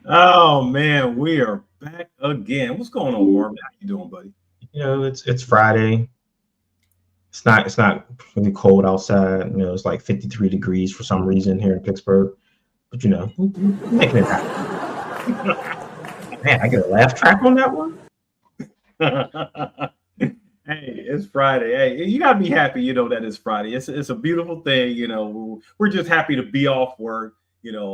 Oh man, we are back again. What's going on, Marvin? How you doing, buddy? It's Friday. It's not really cold outside. It's like 53 degrees for some reason here in Pittsburgh. But we're making it happen. Man, I get a laugh track on that one. Hey, it's Friday. Hey, you gotta be happy, that it's Friday. It's a beautiful thing, We're just happy to be off work,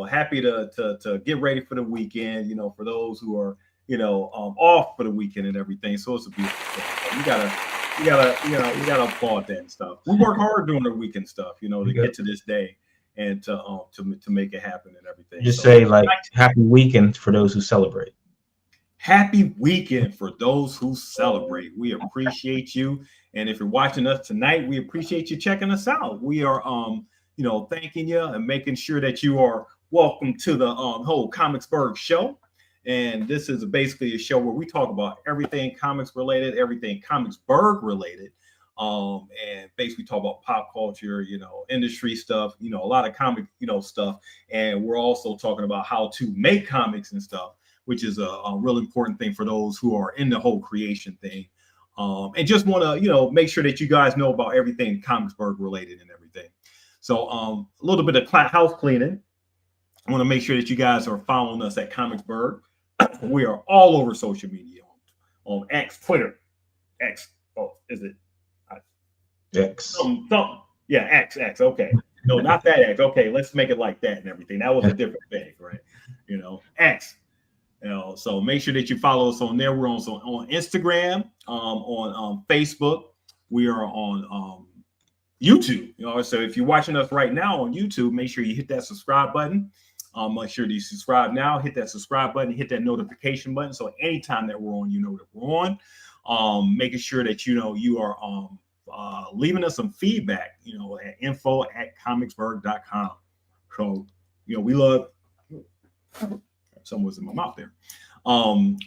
happy to get ready for the weekend, for those who are, off for the weekend and everything. So it's a beautiful thing. So you gotta applaud that and stuff. We work hard during the weekend stuff, to get to this day and to make it happen and everything. Just So say like happy weekend for those who celebrate. happy weekend for those who celebrate. We appreciate you. And if you're watching us tonight, we appreciate you checking us out. We are thanking you and making sure that you are welcome to the whole Comicsburg show. And this is basically a show where we talk about everything comics related, everything Comicsburg related. And basically talk about pop culture, industry stuff, a lot of comic, stuff. And we're also talking about how to make comics and stuff, which is a real important thing for those who are in the whole creation thing. And just want to, make sure that you guys know about everything Comicsburg related and everything. So a little bit of house cleaning. I want to make sure that you guys are following us at Comicsburg. We are all over social media on X, Twitter, X. Oh, is it X? Yeah, X. Okay. No, not that X. Okay, let's make it like that and everything. That was a different thing, right? X. So make sure that you follow us on there. We're also on Instagram, on Facebook. We are on YouTube. So if you're watching us right now on YouTube, make sure you hit that subscribe button. Make sure you subscribe now. Hit that subscribe button. Hit that notification button. So anytime that we're on, that we're on. Making sure that you are leaving us some feedback. At info@comicsburg.com. So we love. Someone was in my mouth there.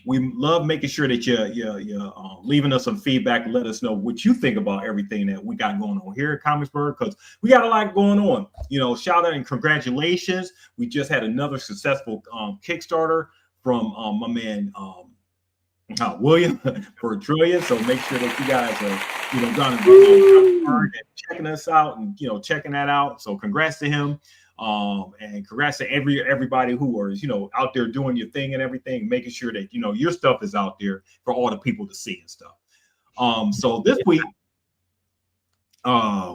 We love making sure that you're leaving us some feedback. Let us know what you think about everything that we got going on here at Comicsburg, because we got a lot going on. Shout out and congratulations. We just had another successful Kickstarter from my man William for a trillion. So make sure that you guys are down in Comicsburg and checking us out and checking that out. So congrats to him. And congrats to everybody who are out there doing your thing and everything, making sure that your stuff is out there for all the people to see and stuff. So this week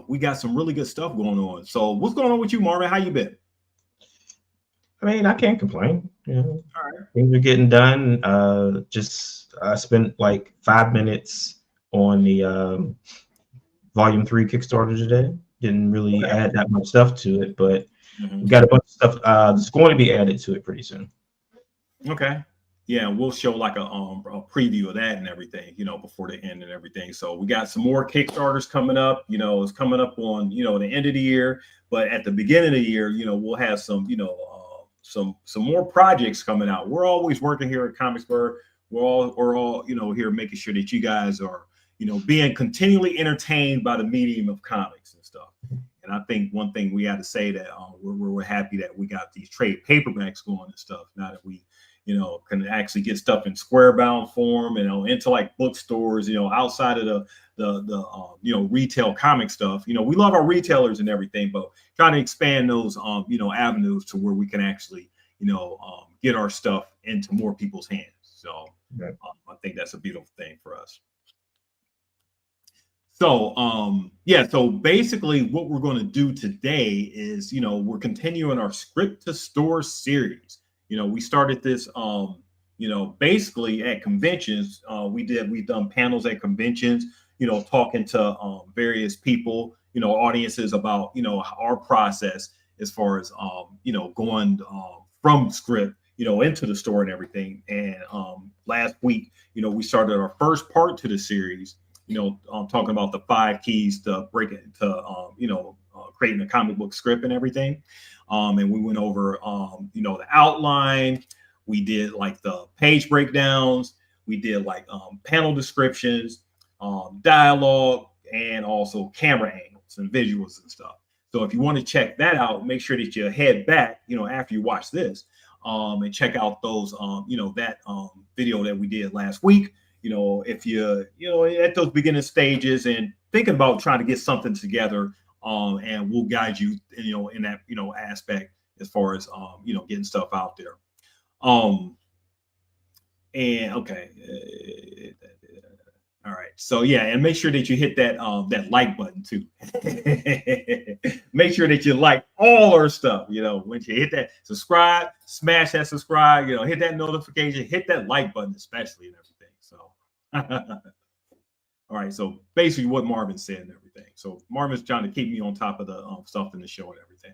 we got some really good stuff going on. So what's going on with you, Marvin? How you been? I mean, I can't complain. All right. Things are getting done. I spent like 5 minutes on the Volume 3 Kickstarter today. Didn't really add that much stuff to it, but we got a bunch of stuff that's going to be added to it pretty soon. Okay. Yeah, we'll show like a preview of that and everything, before the end and everything. So we got some more Kickstarters coming up. It's coming up on the end of the year, but at the beginning of the year, we'll have some some more projects coming out. We're always working here at Comicsburg. We're all here making sure that you guys are being continually entertained by the medium of comics and stuff. And I think one thing we had to say that we're happy that we got these trade paperbacks going and stuff. Now that we, can actually get stuff in square bound form and into like bookstores, outside of the retail comic stuff. We love our retailers and everything, but trying to expand those avenues to where we can actually get our stuff into more people's hands. So I think that's a beautiful thing for us. So, so basically what we're going to do today is, we're continuing our script to store series. We started this, basically at conventions. We've done panels at conventions, talking to various people, audiences about, our process as far as, going from script, into the store and everything. And last week, we started our first part to the series. Talking about the 5 keys to break it into, creating a comic book script and everything. And we went over, the outline. We did like the page breakdowns. We did like panel descriptions, dialogue, and also camera angles and visuals and stuff. So if you want to check that out, make sure that you head back, after you watch this, and check out those, that video that we did last week. If at those beginning stages and thinking about trying to get something together, and we'll guide you, in that, aspect as far as, getting stuff out there. And okay. All right. So yeah, and make sure that you hit that like button too. Make sure that you like all our stuff. Once you hit that subscribe, smash that subscribe, hit that notification, hit that like button, especially, and everything. So all right. So basically what Marvin said and everything. So Marvin's trying to keep me on top of the stuff in the show and everything.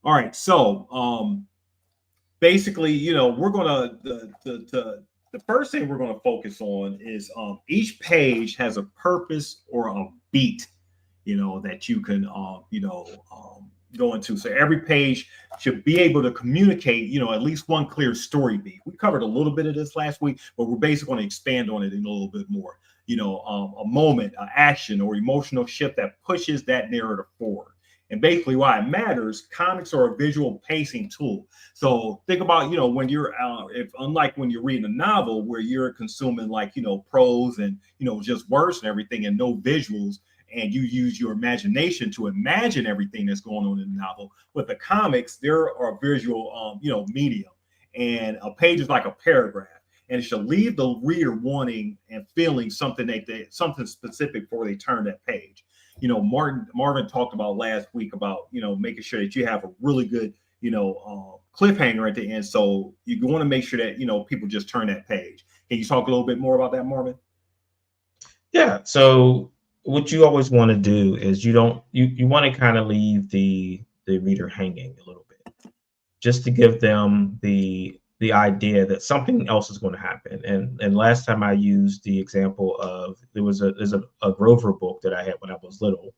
All right. So basically, we're gonna the first thing we're going to focus on is each page has a purpose or a beat, that you can, go into. So every page should be able to communicate, at least one clear story beat. We covered a little bit of this last week, but we're basically going to expand on it in a little bit more. A moment, an action, or emotional shift that pushes that narrative forward. And basically why it matters, comics are a visual pacing tool. So think about, when you're unlike when you're reading a novel where you're consuming like, prose and, just words and everything and no visuals, and you use your imagination to imagine everything that's going on in the novel. With the comics, there are visual, medium, and a page is like a paragraph. And it should leave the reader wanting and feeling something something specific before they turn that page. Marvin talked about last week about, making sure that you have a really good, cliffhanger at the end. So you want to make sure that, people just turn that page. Can you talk a little bit more about that, Marvin? Yeah. So what you always want to do is you want to kind of leave the reader hanging a little bit, just to give them the idea that something else is going to happen. And last time I used the example of there's a Grover book that I had when I was little,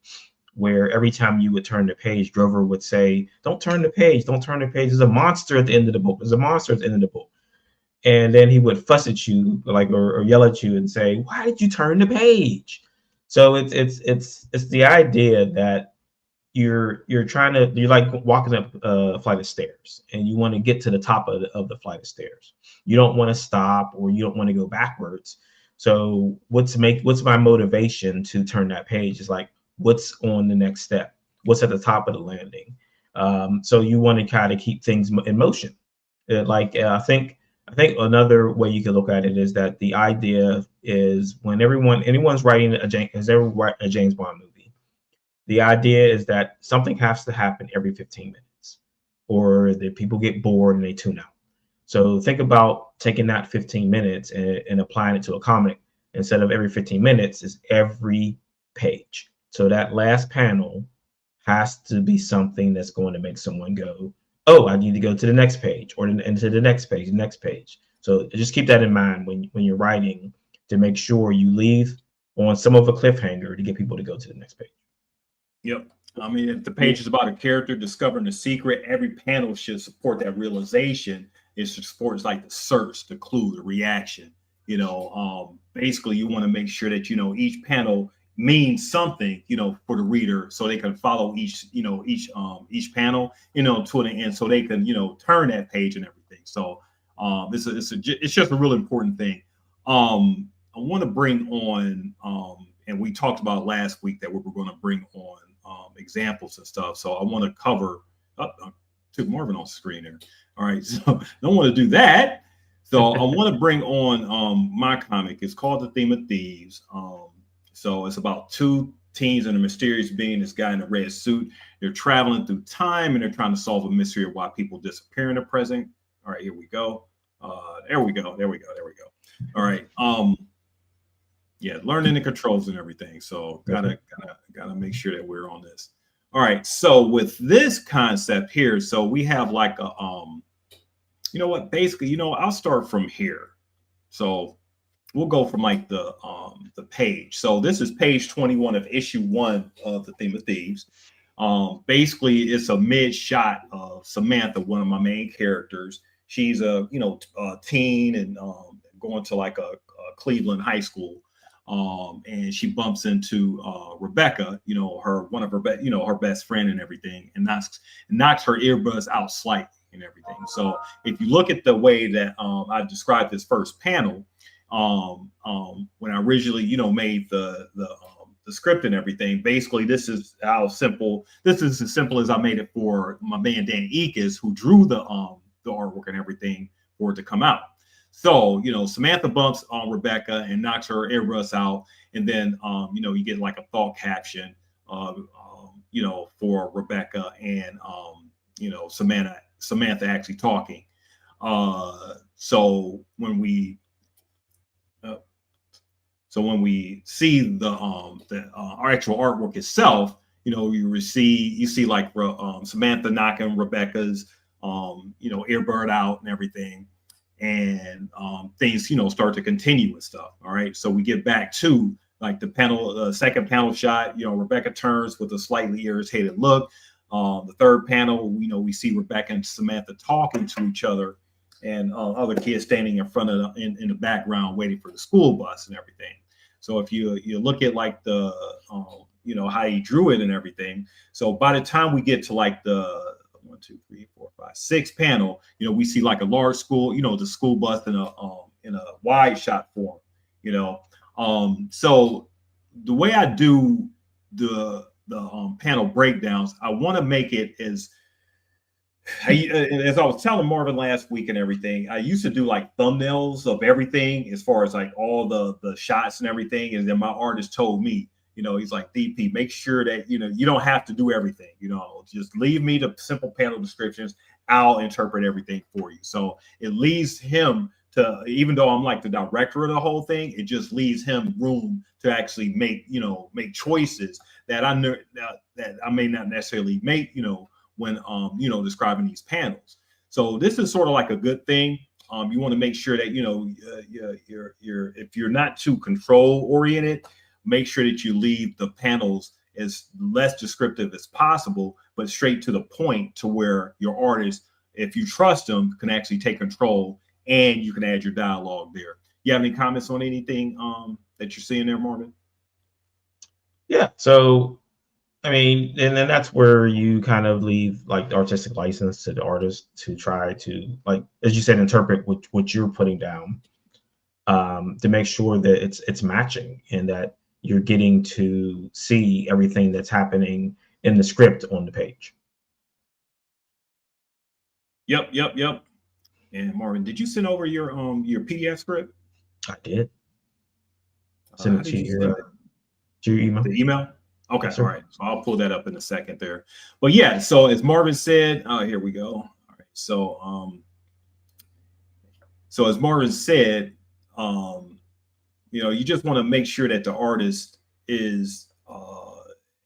where every time you would turn the page, Grover would say, "Don't turn the page, don't turn the page. There's a monster at the end of the book. There's a monster at the end of the book." And then he would fuss at you, like, or yell at you and say, "Why did you turn the page?" So it's the idea that you're like walking up a flight of stairs and you want to get to the top of the flight of stairs. You don't want to stop, or you don't want to go backwards. So what's my motivation to turn that page is like, what's on the next step? What's at the top of the landing? So you want to kind of keep things in motion. I think another way you can look at it is that the idea is when anyone's writing a James Bond movie, the idea is that something has to happen every 15 minutes, or that people get bored and they tune out. So think about taking that 15 minutes and applying it to a comic. Instead of every 15 minutes, is every page. So that last panel has to be something that's going to make someone go, "Oh, I need to go to the next page," or into the next page, next page. So just keep that in mind when you're writing, to make sure you leave on some of a cliffhanger to get people to go to the next page. Yep. I mean, if the page is about a character discovering a secret, every panel should support that realization. It should support like the search, the clue, the reaction. Basically, you want to make sure that each panel means something, for the reader, so they can follow each panel, to the end, so they can turn that page and everything. So it's just a really important thing. I want to bring on and we talked about last week that we were going to bring on examples and stuff. So I want to cover took Marvin off the screen there. All right, so don't want to do that. So I want to bring on my comic. It's called The Theme of Thieves. So it's about two teens and a mysterious being, this guy in a red suit. They're traveling through time and they're trying to solve a mystery of why people disappear in the present. All right, here we go. There we go. All right. Yeah, learning the controls and everything. So gotta make sure that we're on this. All right. So with this concept here, so we have like a basically, I'll start from here. So we'll go from like the page. So this is page 21 of issue 1 of The Theme of Thieves. Basically it's a mid shot of Samantha, one of my main characters. She's a teen and going to like a Cleveland high school. and she bumps into Rebecca, one of her her best friend and everything, and knocks her earbuds out slightly and everything. So if you look at the way that I described this first panel, when I originally made the script and everything, basically this is as simple as I made it for my man Dan Eakes, who drew the artwork and everything for it to come out. So, Samantha bumps on Rebecca and knocks her earbuds out. And then, you get like a thought caption, for Rebecca and, Samantha actually talking. So when we see the our actual artwork itself, you see like Samantha knocking Rebecca's, earbud out and everything. And things start to continue and stuff. All right, so we get back to like the second panel shot. Rebecca turns with a slightly irritated look. The third panel, we see Rebecca and Samantha talking to each other, and other kids standing in front of in the background waiting for the school bus and everything. So if you look at like the how he drew it and everything, so by the time we get to like the 1, 2, 3, 4, 5, 6 panel, we see like a large school, the school bus in a wide shot form, so the way I do the panel breakdowns, I want to make it as I was telling Marvin last week and everything, I used to do like thumbnails of everything as far as like all the shots and everything. And then my artist told me, he's like, DP, make sure that, you don't have to do everything, just leave me the simple panel descriptions. I'll interpret everything for you. So it leaves him to, even though I'm like the director of the whole thing, it just leaves him room to actually make choices that I know that I may not necessarily make, when describing these panels. So this is sort of like a good thing. You want to make sure that you're if you're not too control oriented, make sure that you leave the panels as less descriptive as possible, but straight to the point, to where your artist, if you trust them, can actually take control, and you can add your dialogue there. You have any comments on anything that you're seeing there, Marvin? Yeah. So I mean, and then that's where you kind of leave like the artistic license to the artist to try to, like, as you said, interpret what you're putting down, to make sure that it's matching and that you're getting to see everything that's happening in the script on the page. Yep. And Marvin, did you send over your PDF script? I did. Send it to your email. The email? Okay, yes, all right. So I'll pull that up in a second there. But yeah, so as Marvin said, here we go. All right. So as Marvin said, you just want to make sure that the artist is,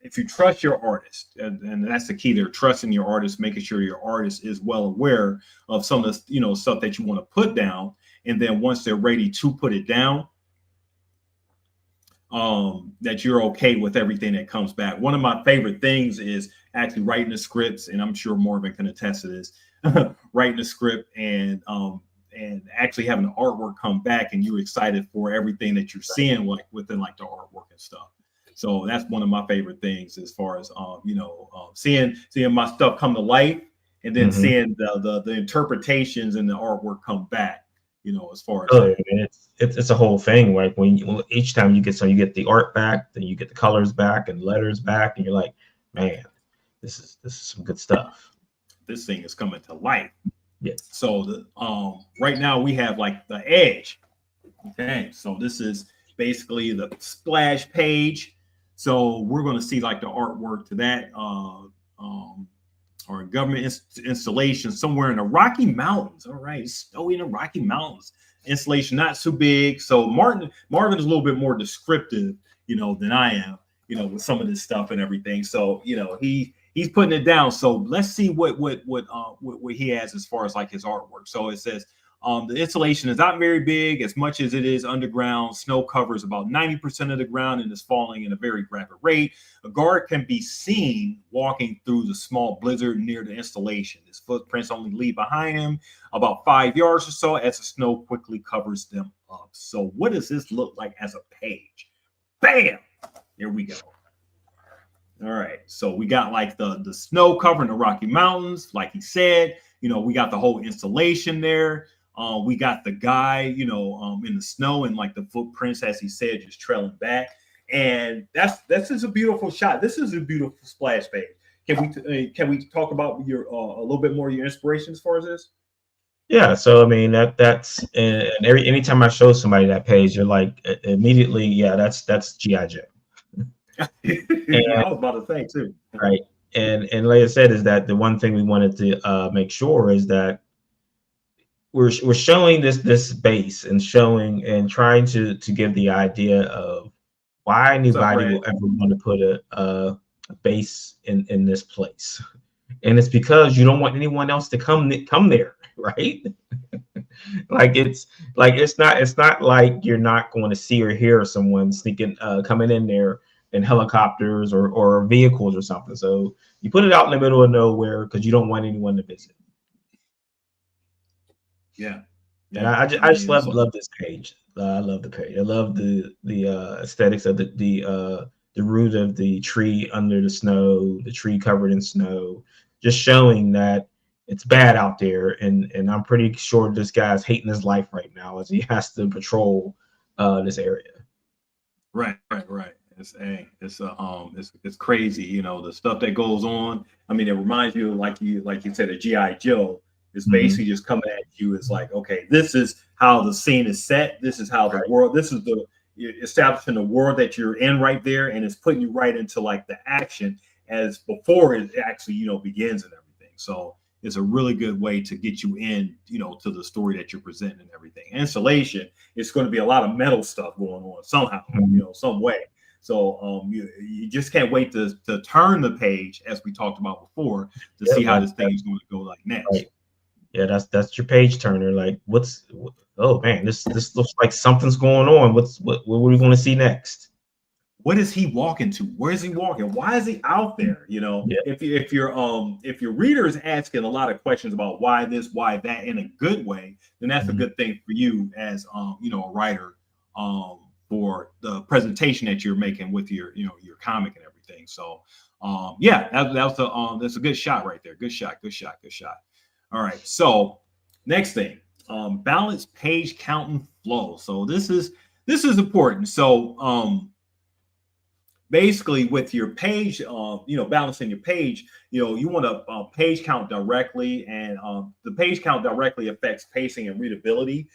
if you trust your artist, and that's the key there, trusting your artist, making sure your artist is well aware of some of the, stuff that you want to put down. And then once they're ready to put it down, that you're okay with everything that comes back. One of my favorite things is actually writing the scripts, and I'm sure Marvin can attest to this, writing the script and actually having the artwork come back, and you're excited for everything that you're seeing, like within like the artwork and stuff. So that's one of my favorite things, as far as seeing my stuff come to life, and then seeing the interpretations and the artwork come back. As far as it's a whole thing. Like each time you get the art back, then you get the colors back and letters back, and you're like, man, this is some good stuff. This thing is coming to life. Yes. So right now we have like the edge. Okay, so this is basically the splash page. So we're going to see like the artwork to that, or a government installation somewhere in the Rocky Mountains. All right, it's snowy in the Rocky Mountains. Installation not so big. So Marvin is a little bit more descriptive, than I am, with some of this stuff and everything. So he's putting it down. So let's see what he has as far as like his artwork. So it says, the installation is not very big, as much as it is underground. Snow covers about 90% of the ground and is falling in a very rapid rate. A guard can be seen walking through the small blizzard near the installation. His footprints only leave behind him about 5 yards or so as the snow quickly covers them up. So what does this look like as a page? Bam! Here we go. All right, so we got like the snow covering the Rocky Mountains, like he said. We got the whole installation there. We got the guy, in the snow and like the footprints, as he said, just trailing back. And that's just a beautiful shot. This is a beautiful splash page. Can we talk about your a little bit more of your inspiration as far as this? Yeah, so I mean that's and anytime I show somebody that page, you're like immediately, yeah, that's GI Joe. I And was about to say too. right, and like I said, is that the one thing we wanted to make sure is that we're showing this base and showing and trying to give the idea of why What's up, anybody Brad? will ever want to put a base in this place, and it's because you don't want anyone else to come there, right? It's not like you're not going to see or hear someone sneaking coming in there in helicopters or vehicles or something. So you put it out in the middle of nowhere because you don't want anyone to visit. Yeah, And yeah. I just love this page. I love the page. I love the aesthetics of the root of the tree under the snow, the tree covered in snow, just showing that it's bad out there. And I'm pretty sure this guy's hating his life right now as he has to patrol this area. Right. It's crazy, the stuff that goes on. I mean, it reminds you, like you said, a GI Joe is Mhm. basically just coming at you. It's like, okay, this is how the scene is set. This is how the Right. world. This is the establishing the world that you're in right there, and it's putting you right into like the action as before it actually begins and everything. So it's a really good way to get you in, to the story that you're presenting and everything. Installation, it's going to be a lot of metal stuff going on somehow, Mhm. some way. So you just can't wait to turn the page, as we talked about before, to Yeah, see how this thing is going to go like next. right. Yeah, that's your page turner. Like, oh man, this looks like something's going on. What are we going to see next? What is he walking to? Where is he walking? Why is he out there? Yeah. If your reader is asking a lot of questions about why this, why that in a good way, then that's a Mhm. good thing for you as a writer for the presentation that you're making with your comic and everything. So yeah, that's a good shot right there. Good shot. All right. So next thing, balance page count and flow. So this is important. So basically with your page, balancing your page, you want to page count directly, and the page count directly affects pacing and readability.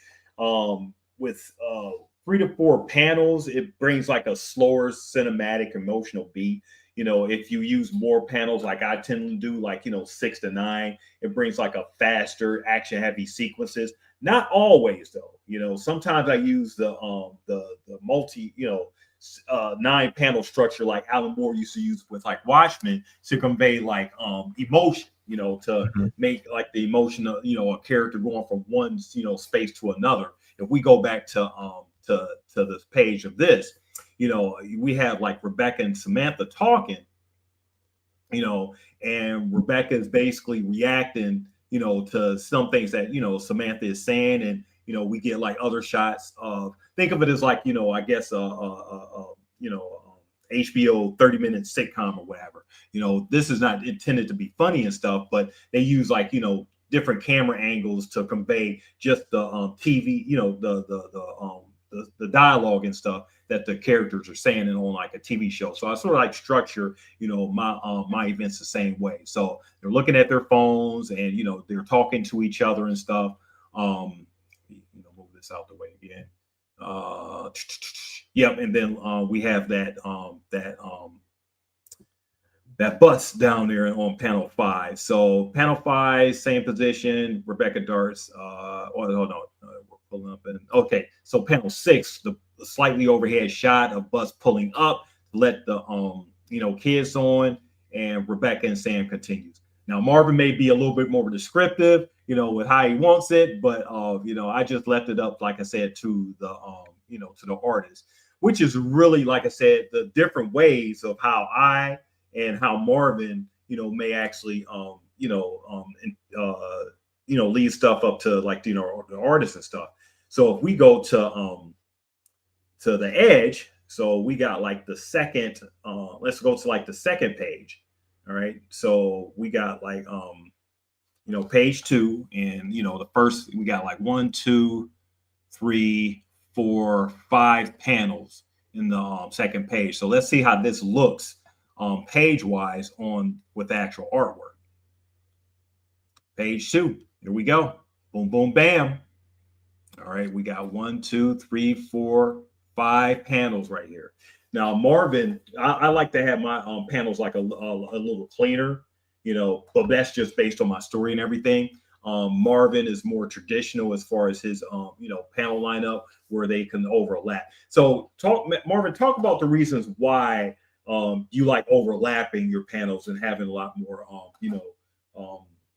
With 3 to 4 panels, it brings like a slower cinematic emotional beat. If you use more panels like I tend to do, like 6 to 9, it brings like a faster action heavy sequences. Not always though. Sometimes I use the multi 9 panel structure like Alan Moore used to use with like Watchmen to convey like emotion, to Mhm. make like the emotion of a character going from one space to another. If we go back to this page of this, we have like Rebecca and Samantha talking, and Rebecca is basically reacting, to some things that Samantha is saying, and we get like other shots of, think of it as like I guess HBO 30-minute sitcom or whatever. This is not intended to be funny and stuff, but they use like different camera angles to convey just the TV, the dialogue and stuff that the characters are saying in on like a TV show. So I sort of like structure, my events the same way. So they're looking at their phones and they're talking to each other and stuff. Move this out the way again. Yep, and then we have that bus down there on panel 5. So panel 5, same position. Rebecca darts. Hold on, we're pulling up. And okay, so panel 6, the slightly overhead shot of bus pulling up, let the kids on, and Rebecca and Sam continues. Now Marvin may be a little bit more descriptive, with how he wants it, but I just left it up, like I said, to the to the artist, which is really, like I said, the different ways of how I and how Marvin, may actually, lead stuff up to like, the artists and stuff. So if we go to the edge, so we got like the second, let's go to like the second page. All right. So we got like page 2, and the first, we got like 1, 2, 3, 4, 5 panels in the second page. So let's see how this looks page wise on with actual artwork. Page 2, here we go. Boom, boom, bam. All right, we got 1, 2, 3, 4, 5 panels right here. Now, Marvin, I like to have my panels like a little cleaner, but that's just based on my story and everything. Marvin is more traditional as far as his, panel lineup where they can overlap. So, Marvin, talk about the reasons why you like overlapping your panels and having a lot more,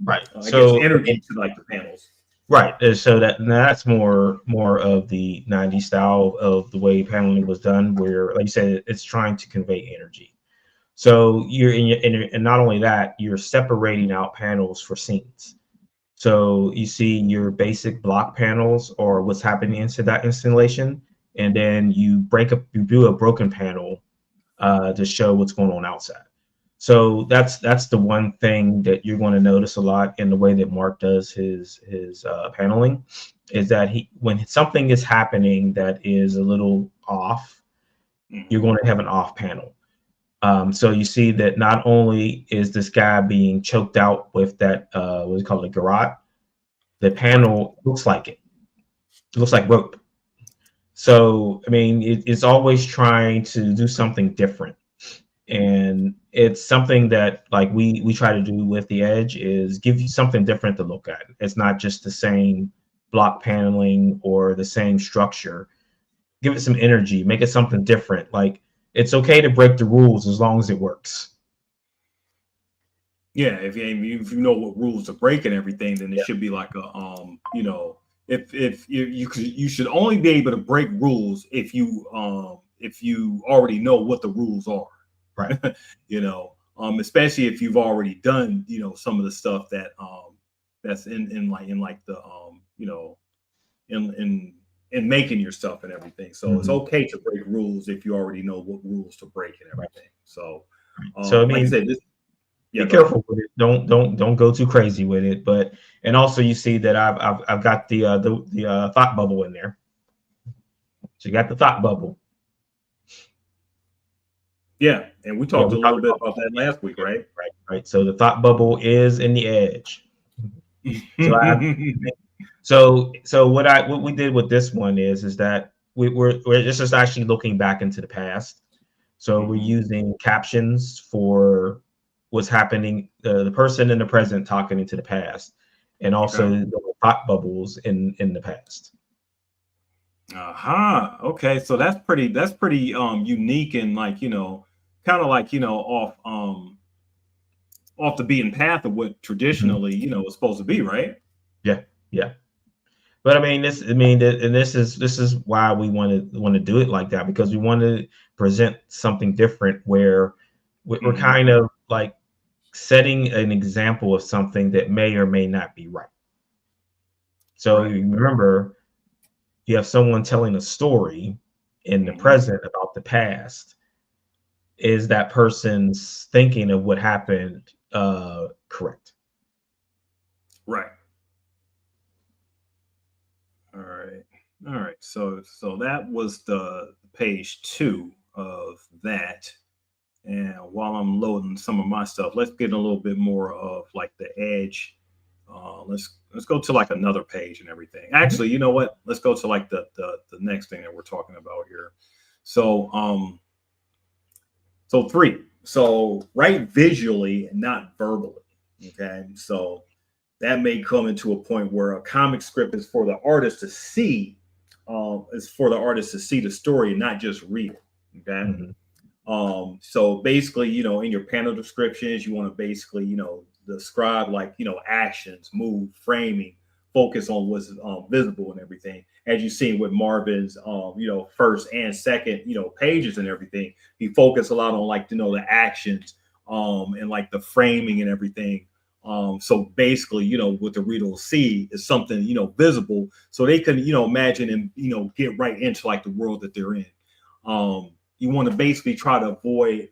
right. I guess energy to like the panels. Right. So that's more of the 90s style of the way paneling was done, where, like you said, it's trying to convey energy. So you're and not only that, you're separating out panels for scenes. So you see your basic block panels or what's happening into that installation, and then you do a broken panel to show what's going on outside. So that's the one thing that you're going to notice a lot in the way that Mark does his paneling, is that when something is happening that is a little off, you're going to have an off panel. So you see that not only is this guy being choked out with that what is called a garrote, the panel looks like it. It looks like rope. So I mean, it's always trying to do something different. And it's something that like we try to do with the edge, is give you something different to look at. It's not just the same block paneling or the same structure. Give it some energy, make it something different. Like, it's okay to break the rules as long as it works. Yeah, if you know what rules to break and everything, then it should be like a if you should only be able to break rules if you already know what the rules are. Right. Especially if you've already done, some of the stuff that that's in in making your stuff and everything. So it's okay to break rules if you already know what rules to break and everything. Right. So so I mean, like I said, be careful with it. Don't go too crazy with it. But and also you see that I've got the thought bubble in there. So you got the thought bubble. Yeah, and we talked a little bit about that last week, right? Right. So the thought bubble is in the edge. So what we did with this one is that we're this is actually looking back into the past. So we're using captions for what's happening, the person in the present talking into the past, and also the thought bubbles in the past. Okay, so that's pretty unique and like kind of like off the beaten path of what traditionally is supposed to be, right? Yeah. But I mean, this is why we want to do it like that, because we want to present something different where we're kind of like setting an example of something that may or may not be right. So remember, you have someone telling a story in the present about the past. Is that person's thinking of what happened correct? Right. All right. So that was the page 2 of that. And while I'm loading some of my stuff, let's get a little bit more of like the edge. Let's go to like another page and everything. Actually, you know what? Let's go to like the next thing that we're talking about here. So 3. So write visually and not verbally. Okay. So that may come into a point where a comic script is for the artist to see, the story and not just read it. Okay. So basically, in your panel descriptions, you want to basically, describe like, actions, move, framing, focus on what's visible and everything. As you've seen with Marvin's, first and second, pages and everything, he focused a lot on like, the actions, and like the framing and everything, So basically, what the reader will see is something, visible, so they can, imagine and, get right into like the world that they're in. You want to basically try to avoid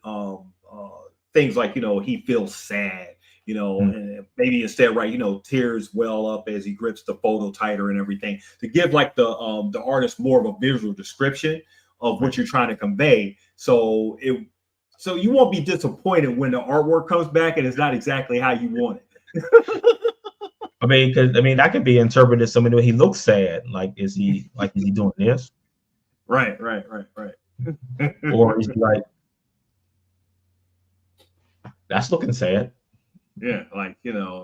things like, he feels sad, and maybe instead, right, tears well up as he grips the photo tighter and everything, to give like the artist more of a visual description of what you're trying to convey. So you won't be disappointed when the artwork comes back and it's not exactly how you want it. Because that could be interpreted so many ways. He looks sad. Is he doing this? Right. Or is he like, that's looking sad? Yeah,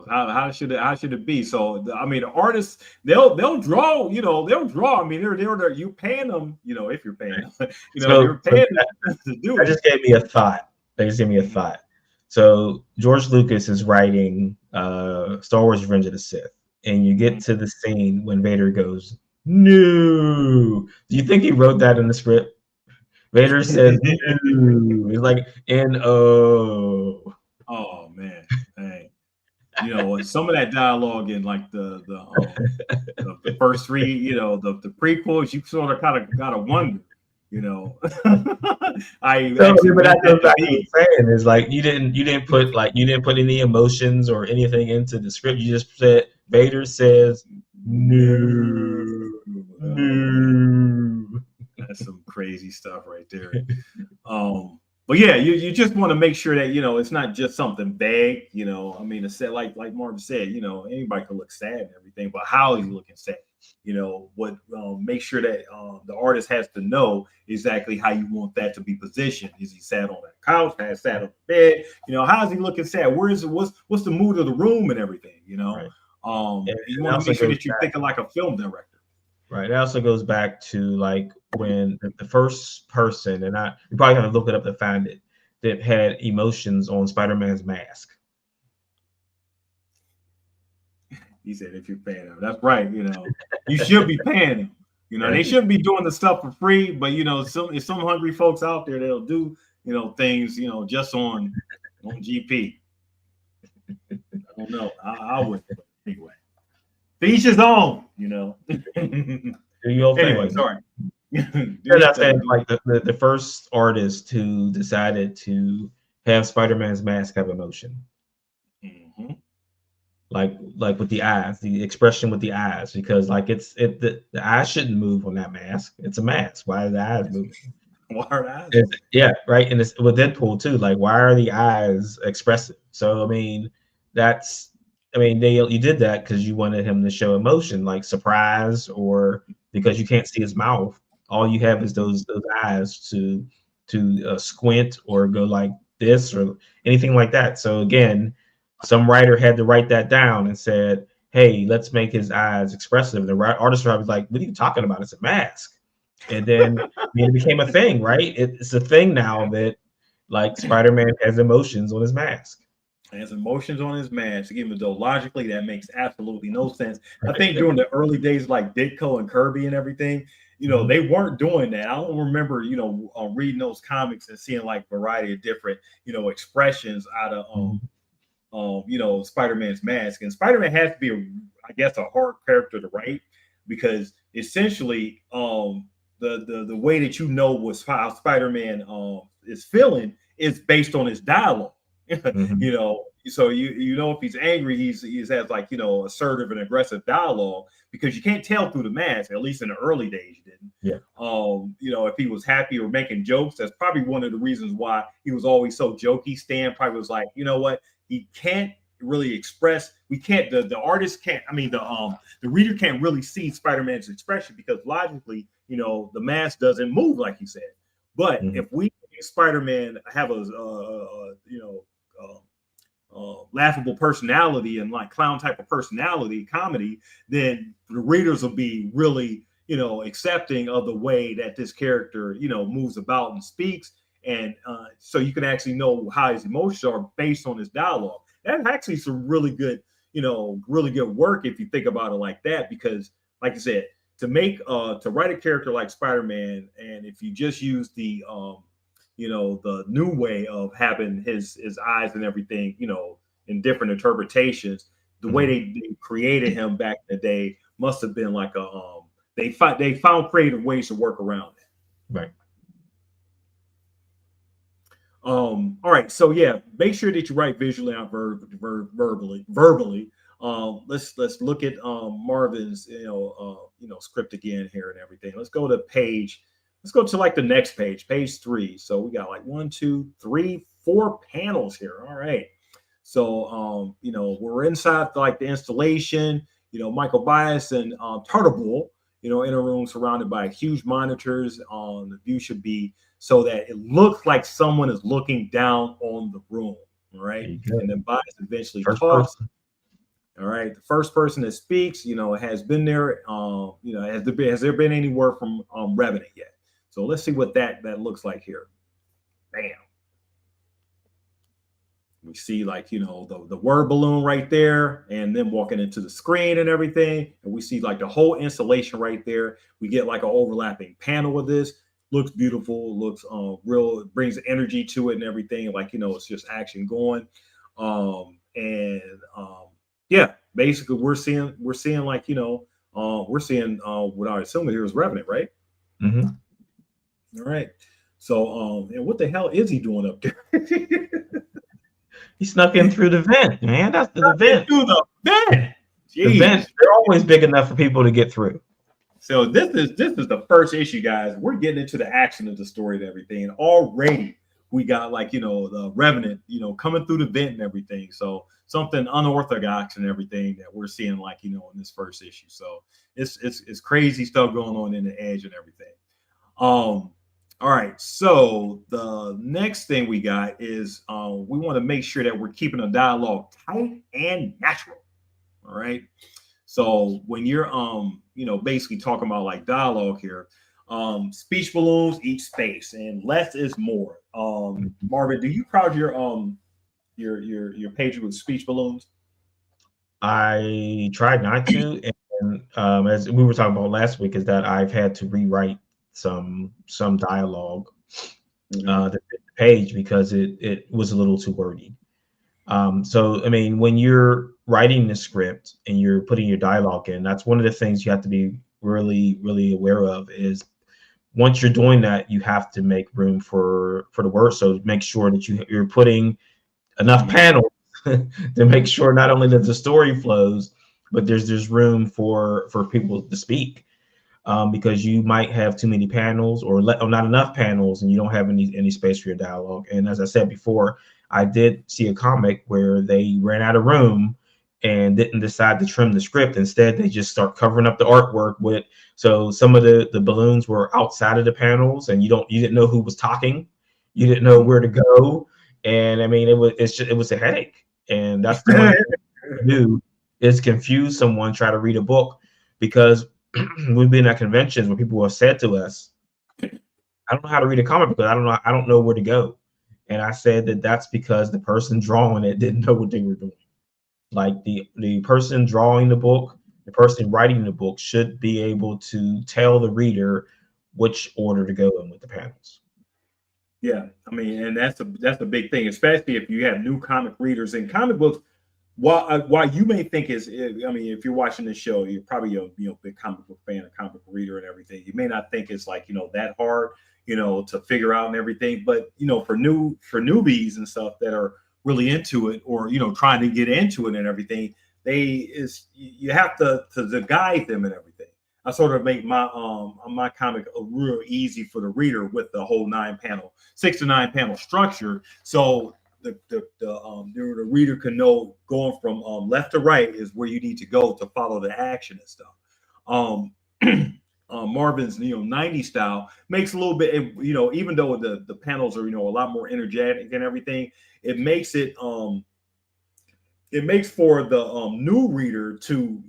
how should it be? So the artists, they'll draw, they'll draw. They're you paying them, if you're paying them, you're paying them to do it. That just gave me a thought. So George Lucas is writing Star Wars: Revenge of the Sith, and you get to the scene when Vader goes, "No." Do you think he wrote that in the script? Vader says, "No." It's like N-O. Oh man, hey, some of that dialogue in like the first three, the prequels, you sort of kind of gotta wonder, But that goes back to what I'm saying is like you didn't put any emotions or anything into the script. You just said Vader says no. That's some crazy stuff right there. But yeah, you just want to make sure that it's not just something vague. It's said like Marvin said, anybody can look sad and everything, but how is he looking sad? What make sure that the artist has to know exactly how you want that to be positioned. Is he sat on that couch? Has he sat on the bed? How is he looking sad? What's the mood of the room and everything? Right. You want to make sure that you're thinking like a film director. Right. It also goes back to like when the first person, and you probably have to look it up to find it, that had emotions on Spider-Man's mask. He said, "If you're paying them, that's right. You should be paying them. They shouldn't be doing the stuff for free. But some hungry folks out there that'll do things just on GP. I don't know. I wouldn't anyway. Each his own. Anyway, sorry. That's like the first artist who decided to have Spider-Man's mask have emotion. Mm-hmm. Like with the eyes, the expression with the eyes, because like the eyes shouldn't move on that mask. It's a mask. Why are the eyes moving? Why are the eyes? Yeah, right. And it's with Deadpool too. Like, why are the eyes expressive? So you did that because you wanted him to show emotion, like surprise, or because you can't see his mouth. All you have is those eyes to squint or go like this or anything like that. So again, some writer had to write that down and said, "Hey, let's make his eyes expressive." And the artist was like, "What are you talking about? It's a mask." And then it became a thing, right? It's a thing now that like Spider-Man has emotions on his mask. Has emotions on his mask. Even though logically that makes absolutely no sense. I think during the early days, like Ditko and Kirby and everything, they weren't doing that. I don't remember, reading those comics and seeing like variety of different, expressions out of Spider-Man's mask. And Spider-Man has to be a hard character to write, because essentially the way that how Spider-Man is feeling is based on his dialogue. So if he's angry, he has like assertive and aggressive dialogue, because you can't tell through the mask. At least in the early days, you didn't. Yeah. If he was happy or making jokes, that's probably one of the reasons why he was always so jokey. Stan probably was like, what, he can't really express. We can't. The artist can't. The reader can't really see Spider-Man's expression, because logically, the mask doesn't move like he said. But if we make Spider-Man have a laughable personality and like clown type of personality comedy, then the readers will be really accepting of the way that this character moves about and speaks, and so you can actually know how his emotions are based on his dialogue. That's actually some really good work if you think about it like that, because like I said, to write a character like Spider-Man, and if you just use the new way of having his eyes and everything, in different interpretations. The way they created him back in the day must have been like a they found creative ways to work around it. Right. All right, so yeah, make sure that you write visually out verbally. Let's look at Marvin's script again here and everything. Let's go to page. Let's go to like the next page 3. So we got like 1, 2, 3, 4 panels here. All right. So we're inside like the installation. Michael Bias and Turtlebull, in a room surrounded by huge monitors. The view should be so that it looks like someone is looking down on the room. All right. And then Bias eventually talks. All right. The first person that speaks, has been there. Has there been any word from Revenant yet? So let's see what that looks like here. Bam. We see like, the word balloon right there, and then walking into the screen and everything. And we see like the whole installation right there. We get like an overlapping panel of this. Looks beautiful, looks real, it brings energy to it and everything. Like, it's just action going. Yeah, basically we're seeing like, we're seeing what I assume here is Revenant, right? All right. So and what the hell is he doing up there? He snuck in through the vent, man. That's the vent. Through the vent. The vents, they're always big enough for people to get through. So this is the first issue, guys. We're getting into the action of the story and everything. And already we got like, the Revenant, coming through the vent and everything. So something unorthodox and everything that we're seeing like, in this first issue. So it's crazy stuff going on in the edge and everything. All right, so the next thing we got is we want to make sure that we're keeping the dialogue tight and natural. All right. So when you're basically talking about like dialogue here, speech balloons each space and less is more. Marvin, do you crowd your page with speech balloons? I tried not to, and as we were talking about last week, is that I've had to rewrite some dialogue the page because it was a little too wordy. So I mean, when you're writing the script and you're putting your dialogue in, that's one of the things you have to be really, really aware of is once you're doing that, you have to make room for the words. So make sure that you're putting enough panels to make sure not only that the story flows, but there's room for people to speak. Because you might have too many panels or not enough panels and you don't have any space for your dialogue. And as I said before, I did see a comic where they ran out of room and didn't decide to trim the script. Instead, they just start covering up the artwork with, so some of the balloons were outside of the panels and you didn't know who was talking. You didn't know where to go. And I mean, it was a headache. And that's the one thing to do is confuse someone, try to read a book, because we've been at conventions where people have said to us, I don't know how to read a comic because I don't know where to go. And I said that's because the person drawing it didn't know what they were doing. Like the person drawing the book, the person writing the book should be able to tell the reader which order to go in with the panels. Yeah, I mean, and that's a big thing, especially if you have new comic readers and comic books. Why you may think if you're watching this show, you're probably a big comic book fan, a comic book reader and everything. You may not think it's like, that hard, to figure out and everything. But, for newbies and stuff that are really into it or, trying to get into it and everything, you have to guide them and everything. I sort of make my comic real easy for the reader with the whole 6 to 9 panel structure. So the reader can know going from left to right is where you need to go to follow the action and stuff. Marvin's 90s style makes a little bit, even though the panels are a lot more energetic and everything, it makes for the new reader to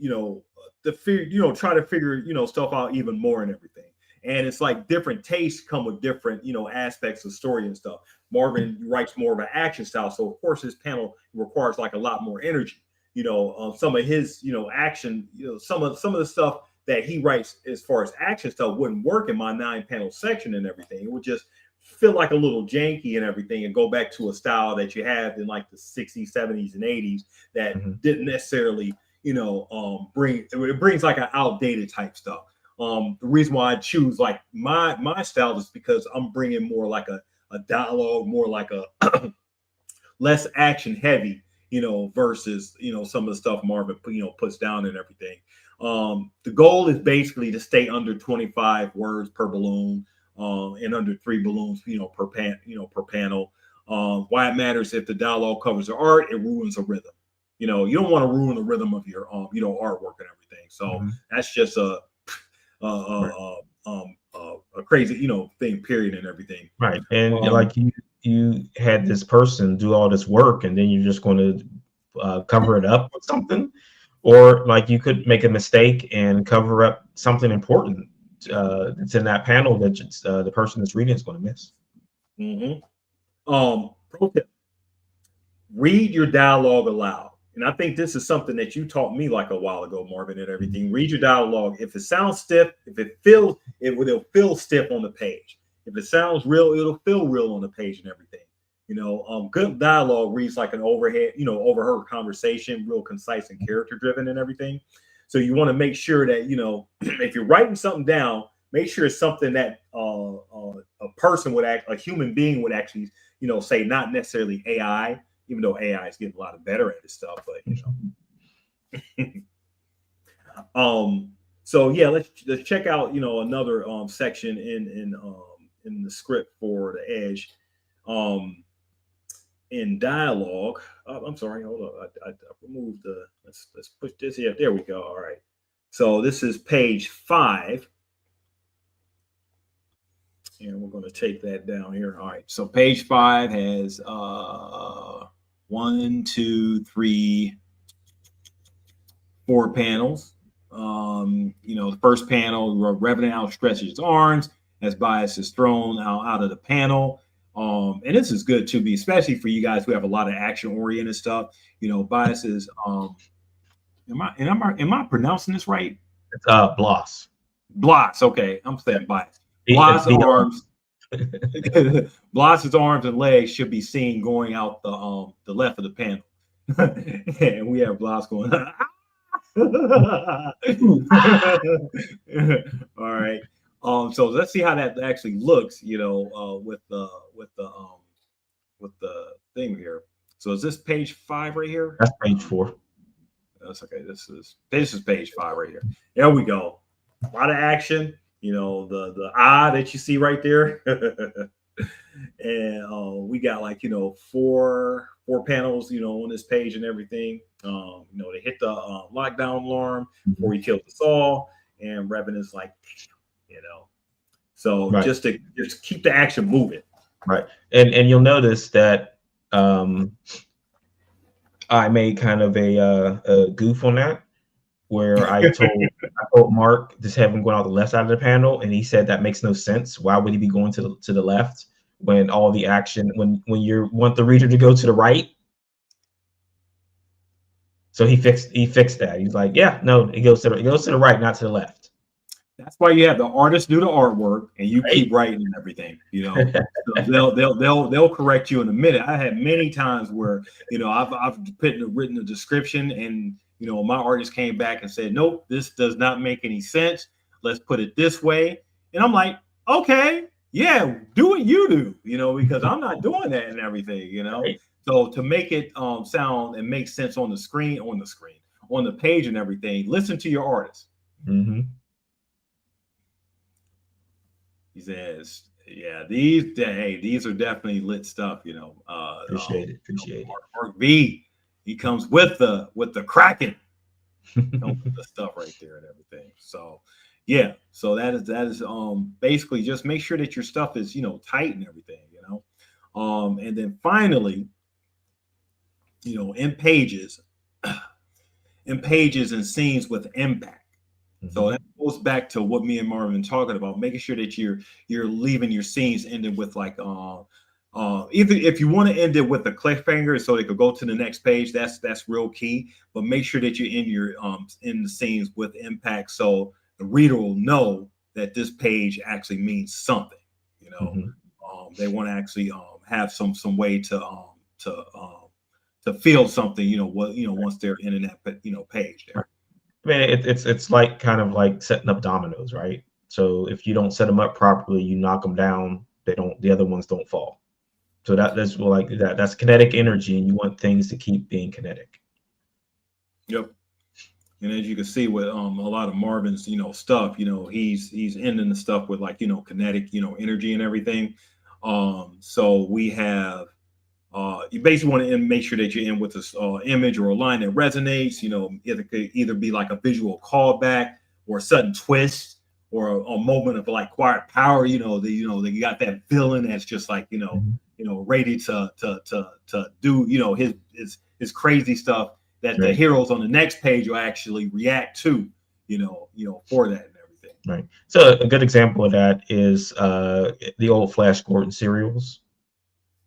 try to figure stuff out even more and everything. And it's like different tastes come with different, aspects of story and stuff. Marvin writes more of an action style. So, of course, his panel requires like a lot more energy. Some of his, action, some of the stuff that he writes as far as action stuff wouldn't work in my 9 panel section and everything. It would just feel like a little janky and everything, and go back to a style that you had in like the 60s, 70s, and 80s that didn't necessarily, it brings like an outdated type stuff. The reason why I choose like my style is because I'm bringing more like a dialogue, more like a less action heavy, versus some of the stuff Marvin puts down and everything. The goal is basically to stay under 25 words per balloon, and under 3 balloons, per panel. Why it matters: if the dialogue covers the art, it ruins a rhythm. You don't want to ruin the rhythm of your artwork and everything. So that's just a crazy thing, period, and everything. Right. And like you had this person do all this work, and then you're just going to cover it up with something, or like you could make a mistake and cover up something important that's in that panel that the person that's reading is going to miss. Pro tip: read your dialogue aloud. And I think this is something that you taught me like a while ago, Marvin, and everything. Read your dialogue. If it sounds stiff, it'll feel stiff on the page. If it sounds real, it'll feel real on the page and everything. Good dialogue reads like an overheard conversation, real concise and character driven and everything. So you want to make sure that, if you're writing something down, make sure it's something that a person a human being would actually, say, not necessarily AI. Even though AI is getting a lot better at this stuff, but so yeah, let's check out another section in the script for the Edge, in dialogue. I'm sorry, hold on, I removed the. Let's push this here. There we go. All right, so this is page 5. And we're going to take that down here. All right, so page 5 has 1, 2, 3, 4 panels. The first panel, Revenant outstretches his arms as Bias is thrown out of the panel. And this is good too, especially for you guys who have a lot of action-oriented stuff. Bias is am I pronouncing this right? It's Bloss. Bloss, okay. I'm saying Bias. Bloss arms. Bloss's arms and legs should be seen going out the left of the panel. And we have Bloss going. All right. So let's see how that actually looks, with the thing here. So is this page 5 right here? That's page 4. That's okay. This is page 5 right here. There we go. A lot of action. The eye that you see right there. And we got like 4 panels on this page and everything. They hit the lockdown alarm before he killed us all, and Revan is like, so right. just keep the action moving. Right. And you'll notice that I made kind of a goof on that, where I told Mark just have him going out the left side of the panel, and he said that makes no sense. Why would he be going to the left when all the action when you want the reader to go to the right? So he fixed that. He's like, yeah, no, it goes to the right, not to the left. That's why you have the artist do the artwork, and you keep writing and everything. So they'll correct you in a minute. I had many times where I've written a description, and my artist came back and said, nope, this does not make any sense. Let's put it this way. And I'm like, okay, yeah, do what you do, because I'm not doing that and everything, Right. So to make it sound and make sense on the page and everything, listen to your artist. Mm-hmm. He says, yeah, these are definitely lit stuff, Appreciate it. Mark V, he comes with the Kraken. Don't put the stuff right there and everything. So yeah, so that is basically just make sure that your stuff is tight and everything, and then finally, in pages and scenes with impact. Mm-hmm. So that goes back to what me and Marvin talking about, making sure that you're leaving your scenes ended with like either if you want to end it with a cliffhanger so they could go to the next page, that's real key. But make sure that you end your in the scenes with impact, so the reader will know that this page actually means something. Mm-hmm. they want to actually have some way to feel something, once they're in that page there. I mean, it's like kind of like setting up dominoes, right? So if you don't set them up properly, you knock them down. The other ones don't fall. So that's like that. That's kinetic energy, and you want things to keep being kinetic. Yep. And as you can see with a lot of Marvin's stuff, he's ending the stuff with like kinetic energy and everything. So we have you basically want to make sure that you're in with this image or a line that resonates. It could either be like a visual callback or a sudden twist or a moment of like quiet power. You got that villain that's just like ready to do his crazy stuff that the heroes on the next page will actually react to, for that and everything. Right. So a good example of that is the old Flash Gordon serials,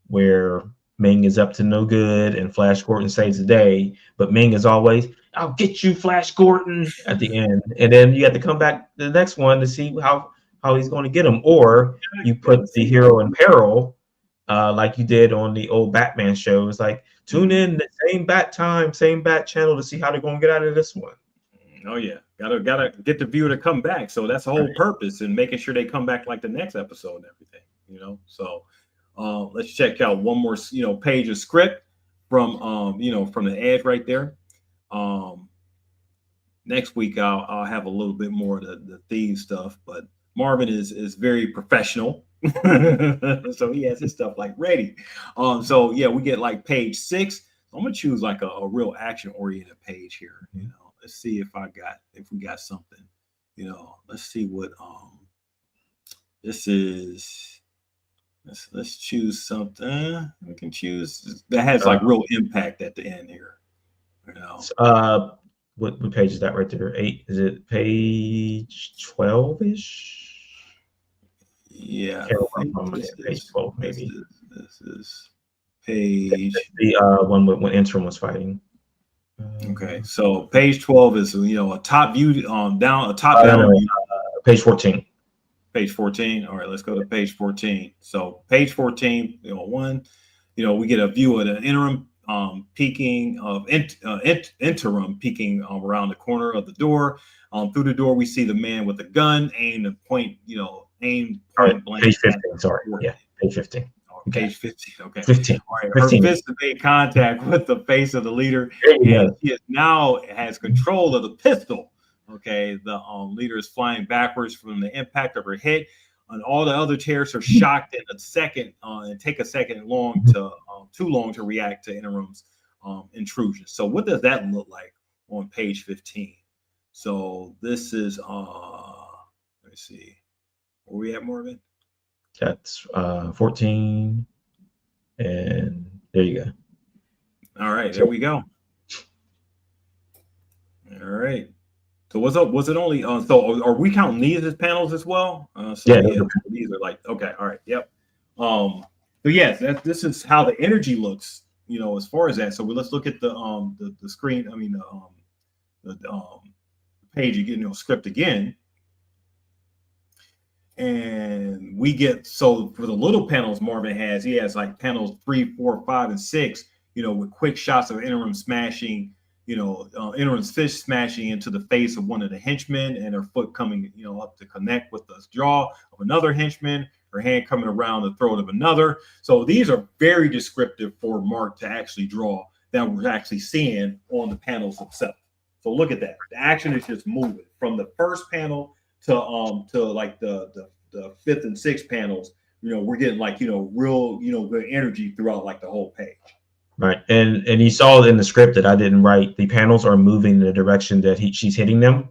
where Ming is up to no good and Flash Gordon saves the day, but Ming is always, "I'll get you, Flash Gordon," at the end, and then you have to come back to the next one to see how he's going to get him, or you put the hero in peril, like you did on the old Batman show. It's like, tune in the same bat time, same bat channel to see how they're going to get out of this one. Oh yeah, gotta get the viewer to come back. So that's the whole purpose, and making sure they come back like the next episode and everything. So let's check out one more page of script from from the Edge right there. Next week I'll have a little bit more of the theme stuff, but Marvin is very professional. So he has his stuff like ready. So yeah, we get like page 6. I'm gonna choose like a real action oriented page here. Let's see if we got something. Let's see what this is. Let's choose something. We can choose that has like real impact at the end here. What page is that right there? 8? Is it page 12-ish? Yeah, page 12 maybe. This is page. The one when Interim was fighting. Okay, so page 12 is a top view down a top down view. Page 14. Page 14. All right, let's go to page 14. So page 14, we get a view of the interim peeking of interim peeking around the corner of the door. Through the door, we see the man with the gun aimed at point blank. Page 15. Sorry. Yeah, page 15. Okay. Page 15. Okay. 15. All right. 15. Her fist made contact with the face of the leader, and she now has control of the pistol. Okay. The leader is flying backwards from the impact of her hit, and all the other terrorists are shocked in a second and take a second too long to react to Interim's intrusion. So what does that look like on page 15? So this is let me see. Where we at, Marvin? That's 14, and there you go. All right, there we go. All right. So what's up? Was it only so are we counting these as panels as well? Yeah, these are like okay, all right, yep. So yes, this is how the energy looks, as far as that. So let's look at the screen. I mean the page again, script again. And we get, so for the little panels Marvin has, he has like panels 3, 4, 5, and 6, with quick shots of Interim smashing, Interim's fist smashing into the face of one of the henchmen, and her foot coming, up to connect with the jaw of another henchman, her hand coming around the throat of another. So these are very descriptive for Mark to actually draw that we're actually seeing on the panels themselves. So look at that. The action is just moving from the first panel to like the 5th and 6th panels. We're getting like real good energy throughout like the whole page. Right, and you saw in the script that I didn't write, the panels are moving in the direction that she's hitting them.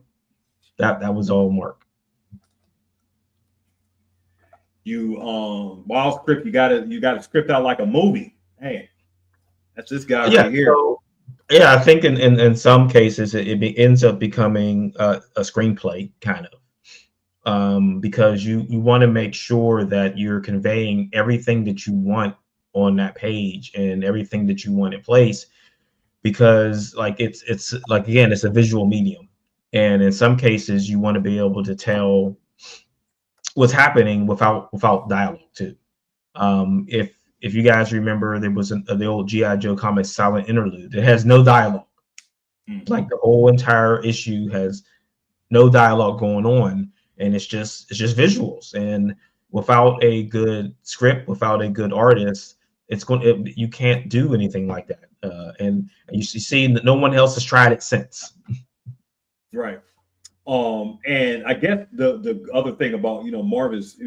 That was all Mark. Wild script, you gotta script out like a movie. Hey, that's this guy right here. So, I think in some cases it ends up becoming a screenplay kind of, because you want to make sure that you're conveying everything that you want on that page and everything that you want in place, because like it's like, again, it's a visual medium, and in some cases you want to be able to tell what's happening without dialogue too. If you guys remember, there was the old GI Joe comic Silent Interlude. It has no dialogue. Like the whole entire issue has no dialogue going on, and it's just visuals. And without a good script, without a good artist, you can't do anything like that. And you see that no one else has tried it since. Right. And I guess the other thing about Marvin's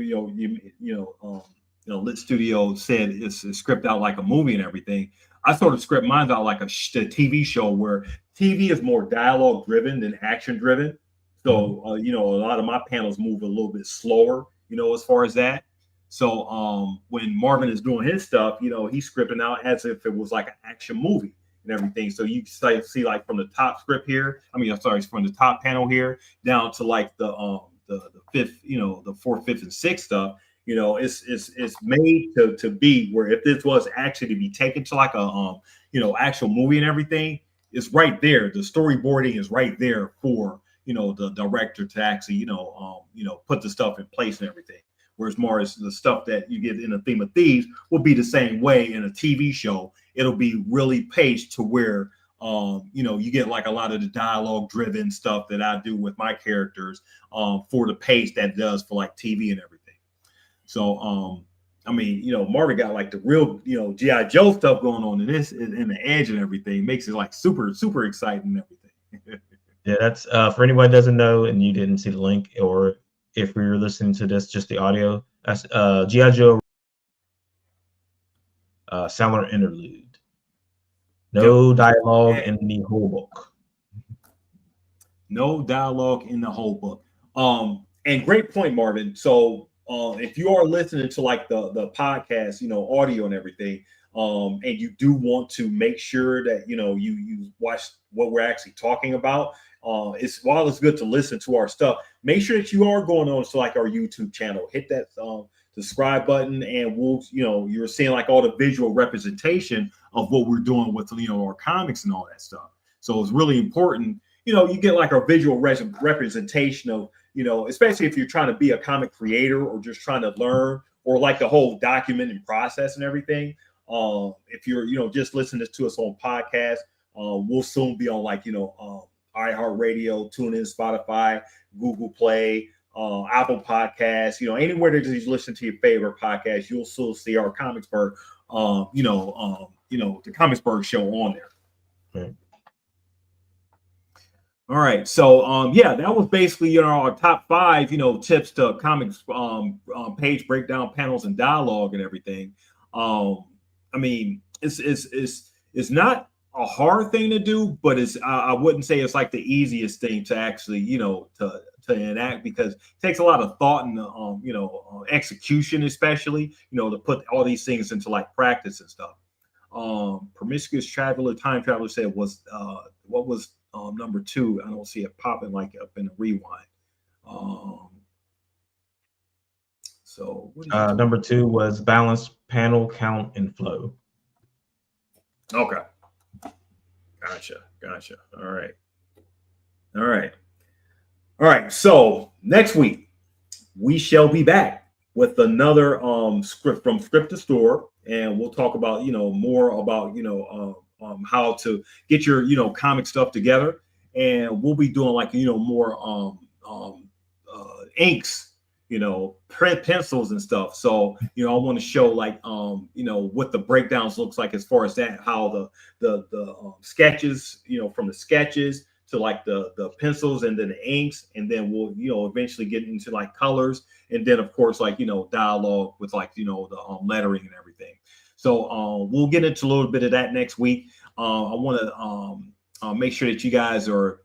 Lit Studio said it's script out like a movie and everything. I sort of script mine out like a TV show where TV is more dialogue driven than action driven. So a lot of my panels move a little bit slower, as far as that. So when Marvin is doing his stuff, he's scripting out as if it was like an action movie and everything. So you see like from the top script here, I'm sorry, from the top panel here down to like the fifth, the fourth, fifth, and sixth stuff. It's made to be where if this was actually to be taken to like a actual movie and everything, it's right there. The storyboarding is right there for the director to actually put the stuff in place and everything. Whereas more as the stuff that you get in A Theme of Thieves will be the same way in a TV show. It'll be really paced to where you get like a lot of the dialogue driven stuff that I do with my characters for the pace that does for like TV and everything. So Marvin got like the real G.I. Joe stuff going on in this in the edge and everything. Makes it like super, super exciting and everything. Yeah, that's for anyone that doesn't know and you didn't see the link, or if we were listening to this just the audio, that's G.I. Joe Silent Interlude. No dialogue in the whole book. No dialogue in the whole book. And great point, Marvin. So if you are listening to like the podcast, audio and everything, and you do want to make sure that you watch what we're actually talking about, while it's good to listen to our stuff, make sure that you are going on to like our YouTube channel. Hit that subscribe button, and we'll you're seeing like all the visual representation of what we're doing with our comics and all that stuff. So it's really important. You get like a visual representation of especially if you're trying to be a comic creator or just trying to learn, or like the whole documenting process and everything. If you're just listening to us on podcast, we'll soon be on like iHeartRadio, TuneIn, Spotify, Google Play, Apple Podcasts, anywhere that you listen to your favorite podcast, you'll still see our Comicsburg, the Comicsburg show on there. Right. All right, so that was basically our top 5 tips to comics page breakdown, panels, and dialogue and everything. It's not a hard thing to do, but I wouldn't say it's like the easiest thing to actually to enact, because it takes a lot of thought and execution, especially to put all these things into like practice and stuff. Promiscuous Traveler, Time Traveler said what was number 2? I don't see it popping like up in the rewind. So number 2 was balance, panel count, and flow. Okay. Gotcha. All right. So next week we shall be back with another script from Script to Store, and we'll talk about more about how to get your comic stuff together, and we'll be doing like more inks, print pencils and stuff. So I want to show like what the breakdowns looks like as far as that, how the sketches, from the sketches to like the pencils and then the inks, and then we'll eventually get into like colors, and then of course like dialogue with like the lettering and everything. So we'll get into a little bit of that next week. I want to make sure that you guys are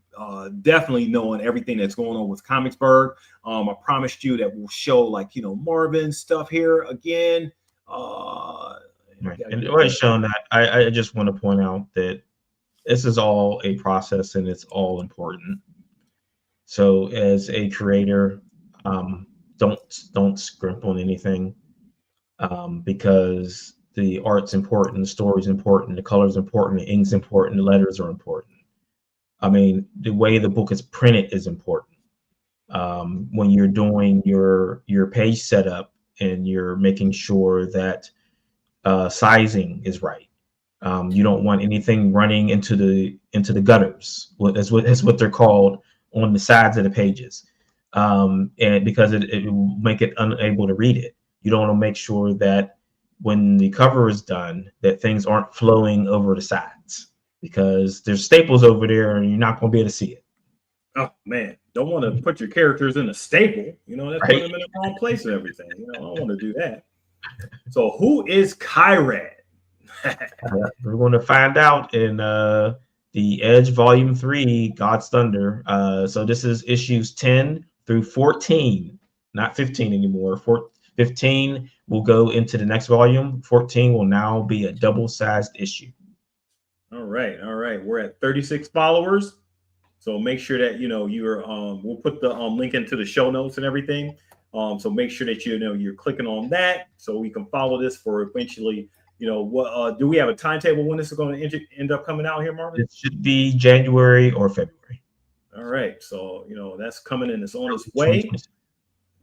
definitely knowing everything that's going on with Comicsburg. I promised you that we'll show like Marvin's stuff here again. Right. And what shown that I just want to point out that this is all a process and it's all important. So as a creator, don't scrimp on anything, because the art's important, the story's important, the color's important, the ink's important, the letters are important. I mean, the way the book is printed is important. When you're doing your page setup, and you're making sure that sizing is right. You don't want anything running into the gutters. That's what they're called on the sides of the pages, and because it will make it unable to read it. You don't want to make sure that when the cover is done, that things aren't flowing over the sides, because there's staples over there and you're not going to be able to see it. Oh man, don't want to put your characters in a staple. You know, that's putting them in the wrong place and everything. You know, I don't want to do that. So who is Kyrad? We're going to find out in the Edge Volume 3, God's Thunder. So this is issues 10 through 14, not 15 anymore. 15 will go into the next volume. 14 will now be a double-sized issue. All right. We're at 36 followers. So make sure that, you know, you're, we'll put the link into the show notes and everything. So make sure that, you know, you're clicking on that so we can follow this for eventually, you know, what, do we have a timetable when this is going to end up coming out here, Marvin? It should be January or February. All right. So, you know, that's coming and it's on its way.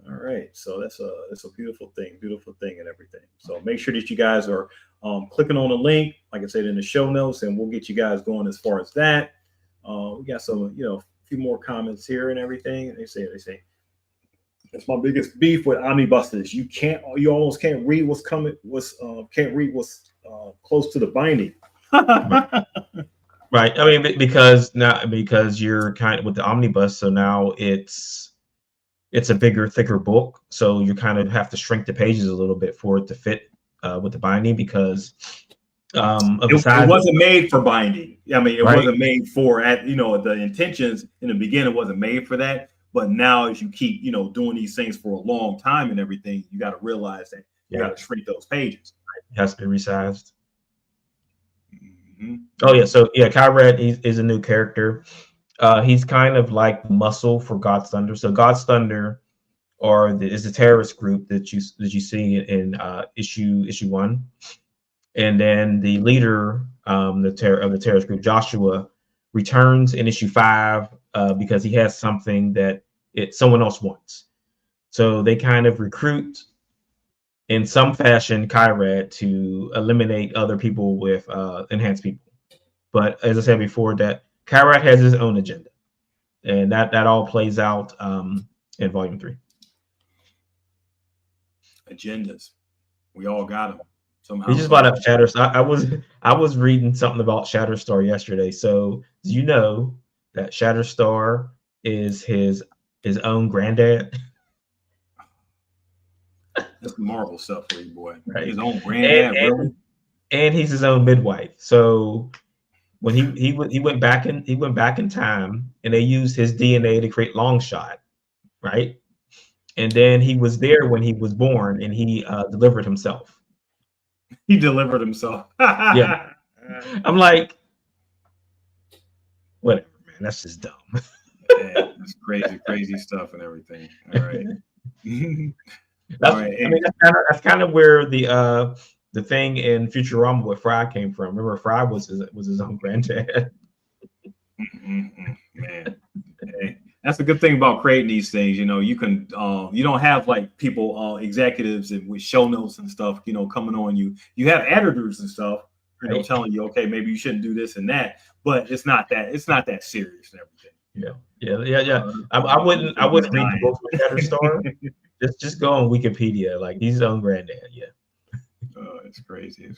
All right. So that's a beautiful thing and everything. So make sure that you guys are clicking on the link, like I said, in the show notes, and we'll get you guys going as far as that. We got some, you know, a few more comments here and everything. They say, that's my biggest beef with omnibusters. You almost can't read what's coming, can't read what's close to the binding. Right. I mean, because you're kind of with the omnibus, so now it's a bigger, thicker book. So you kind of have to shrink the pages a little bit for it to fit with the binding, because it wasn't made for binding. I mean, it right. wasn't made for, you know, the intentions in the beginning wasn't made for that. But now, as you keep, you know, doing these things for a long time and everything, you got to realize that you got to shrink those pages. It has to be resized. Mm-hmm. Oh yeah, so yeah, Kyrad is a new character. He's kind of like muscle for God's Thunder. So God's Thunder is a terrorist group that you see in issue 1. And then the leader of the terrorist group, Joshua, returns in issue 5 because he has something that someone else wants. So they kind of recruit in some fashion Kyrad to eliminate other people with enhanced people. But as I said before, that Kyrad has his own agenda, and that all plays out in volume 3. Agendas, we all got them. Somehow. He just brought up Shatterstar. I was reading something about Shatterstar yesterday. So you know that Shatterstar is his own granddad. That's Marvel stuff for you, boy. Right. His own granddad, really. And he's his own midwife. So when he went back in time, and they used his DNA to create Longshot, right? And then he was there when he was born, and he delivered himself. He delivered himself. Yeah. I'm like, whatever, man. That's just dumb. Yeah, it's crazy stuff and everything. All right. All right. I mean, that's kind of where the thing in Futurama with Fry came from. Remember, Fry was his own granddad. Man, hey, that's the good thing about creating these things. You know, you can you don't have like people, executives with show notes and stuff, you know, coming on you. You have editors and stuff, you know, telling you, okay, maybe you shouldn't do this and that, but it's not that serious and everything. Yeah. I wouldn't read the book with Shatterstar. just go on Wikipedia, like he's his own granddad. Yeah. Oh, it's crazy.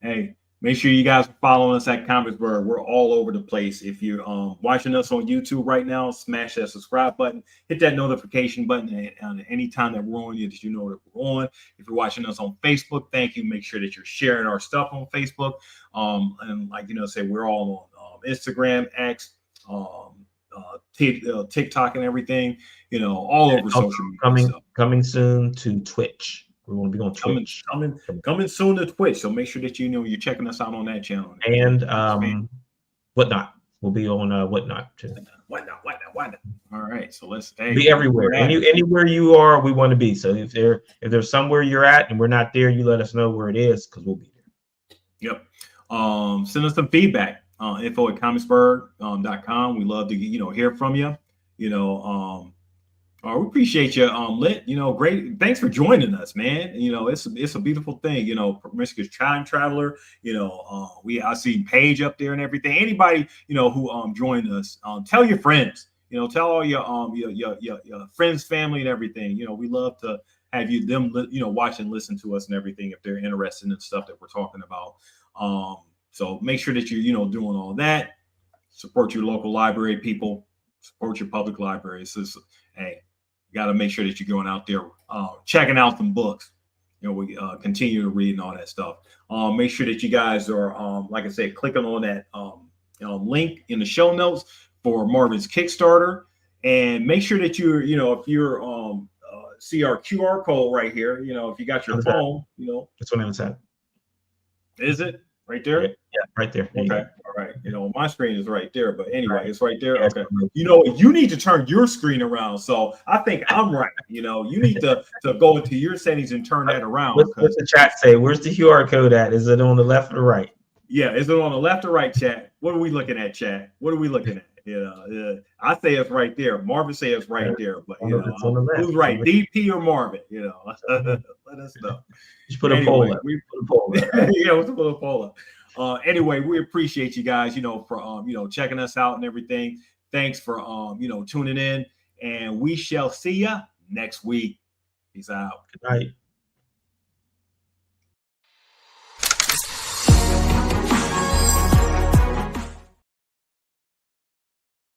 Hey, make sure you guys are following us at Comicsburg. We're all over the place. If you're watching us on YouTube right now, smash that subscribe button, hit that notification button, and anytime that we're on, you know that we're on. If you're watching us on Facebook, thank you. Make sure that you're sharing our stuff on Facebook. And like, you know, say we're all on Instagram, X, TikTok, and everything. You know, all over social media. Coming soon to Twitch. We're going to be on Twitch. Coming soon to Twitch. So make sure that you know you're checking us out on that channel. And Whatnot. We'll be on Whatnot too. Whatnot. All right. So let's be everywhere. Anywhere you are, we want to be. So if there's somewhere you're at and we're not there, you let us know where it is, because we'll be there. Yep. Send us some feedback. Info@comicsburg.com. We love to hear from you. We appreciate you, Lit. You know, great. Thanks for joining us, man. You know, it's a beautiful thing. You know, promiscuous time traveler. You know, I see Paige up there and everything. Anybody, you know, who joined us, tell your friends. You know, tell all your friends, family, and everything. You know, we love to have them, you know, watch and listen to us and everything if they're interested in stuff that we're talking about. So make sure that you're, you know, doing all that. Support your local library, people. Support your public libraries. Hey, you got to make sure that you're going out there checking out some books. You know, we continue to read and all that stuff. Make sure that you guys are, like I said, clicking on that link in the show notes for Marvin's Kickstarter, and make sure that you're, you know, if you're see our QR code right here, you know, if you got your phone, you know, it's on the side. Is it right there? Yeah, right there. Okay, all right. You know, my screen is right there, but anyway, it's right there. Okay. You know, you need to turn your screen around. So I think I'm right. You know, you need to go into your settings and turn that around. What's the chat say? Where's the QR code at? Is it on the left or right? Yeah, is it on the left or right, chat? What are we looking at, chat? What are we looking at? You know, I say it's right there. Marvin say it's right there, but you know, who's right, DP or Marvin? You know, let us know. Just put a poll up. We put a poll up. Yeah, let's put a poll up. Anyway, we appreciate you guys, you know, for you know, checking us out and everything. Thanks for you know, tuning in, and we shall see ya next week. Peace out. Good night.